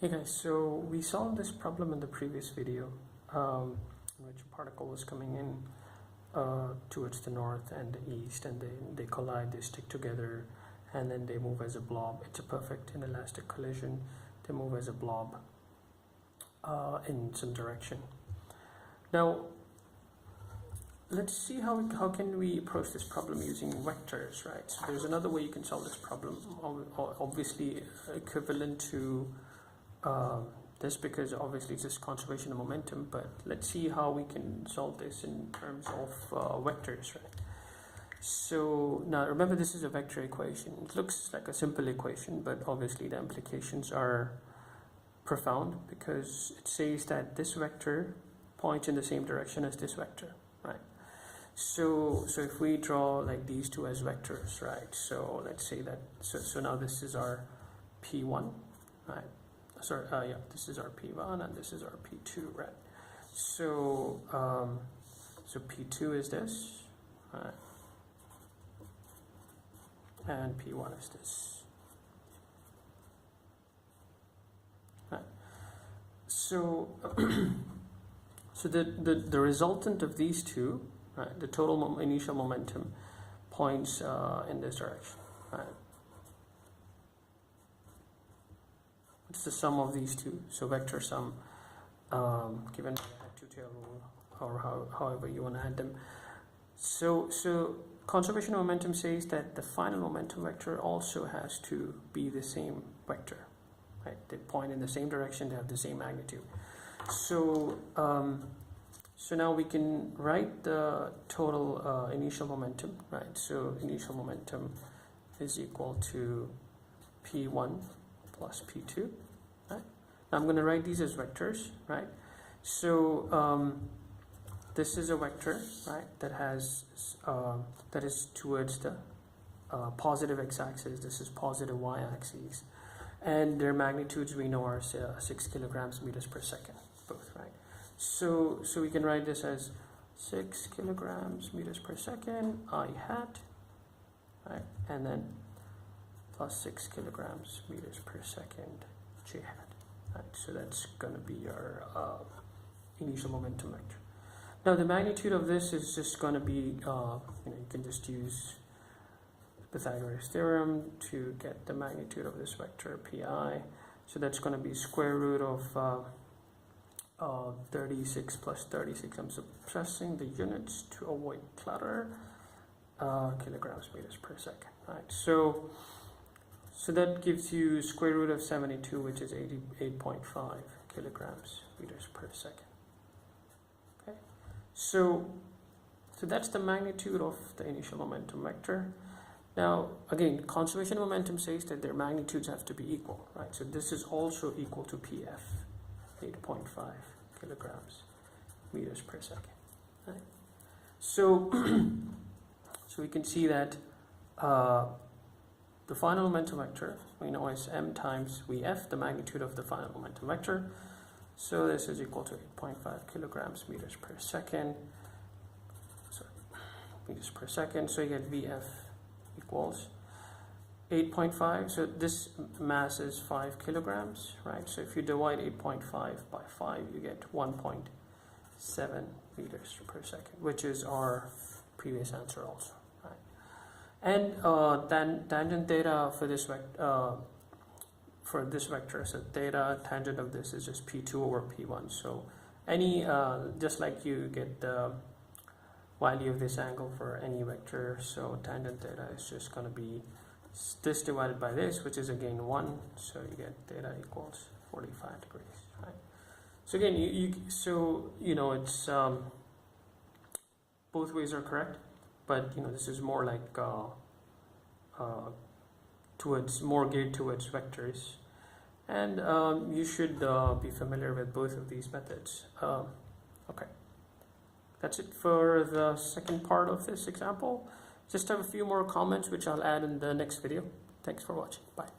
Hey guys, so we solved this problem in the previous video in which a particle was coming in towards the north and the east, and they collide, they stick together, and then they move as a blob. It's a perfect inelastic collision. They move as a blob in some direction. Now let's see how can we approach this problem using vectors, right? So there's another way you can solve this problem, obviously equivalent to this, because obviously it's just conservation of momentum, but let's see how we can solve this in terms of vectors, right? So now remember, this is a vector equation. It looks like a simple equation, but obviously the implications are profound, because it says that this vector points in the same direction as this vector, right? So if we draw like these two as vectors, right? So let's say that, so now this is our P1, right? Sorry, yeah, this is our P1 and this is our P2, right? So so P2 is this, right? And P1 is this, right? So so the resultant of these two, right, the total initial momentum points in this direction, right? It's the sum of these two, so vector sum, given by the two-tail rule, or however you want to add them. So conservation of momentum says that the final momentum vector also has to be the same vector, right? They point in the same direction, they have the same magnitude. So so now we can write the total initial momentum, right? So initial momentum is equal to P1 plus P2, right? Now I'm going to write these as vectors, right? So this is a vector, right, that has that is towards the positive x-axis. This is positive y-axis, and their magnitudes we know are 6 kilograms meters per second, both, right? So we can write this as 6 kilograms meters per second I hat, right, and then plus 6 kilograms meters per second j hat, right? So that's going to be our initial momentum vector. Now the magnitude of this is just going to be, you can just use Pythagoras theorem to get the magnitude of this vector pi. So that's going to be square root of 36 plus 36. I'm suppressing the units to avoid clutter. Kilograms meters per second, right? So that gives you square root of 72, which is 88.5 kilograms meters per second. Okay, so that's the magnitude of the initial momentum vector. Now again, conservation of momentum says that their magnitudes have to be equal, right? So this is also equal to PF, 8.5 kilograms meters per second, right? So so we can see that the final momentum vector we know is m times Vf, the magnitude of the final momentum vector. So this is equal to 8.5 kilograms meters per second. Sorry, meters per second. So you get Vf equals 8.5. So this mass is 5 kilograms, right? So if you divide 8.5 by 5, you get 1.7 meters per second, which is our previous answer also, right? And then tangent theta for this vector, so theta tangent of this is just P2 over P1. So any just like you get the value of this angle for any vector, so tangent theta is just going to be this divided by this, which is again 1. So you get theta equals 45 degrees, right? So again, you know it's both ways are correct, but this is more like more geared towards vectors, and you should be familiar with both of these methods. Okay, that's it for the second part of this example. Just have a few more comments which I'll add in the next video. Thanks for watching. Bye.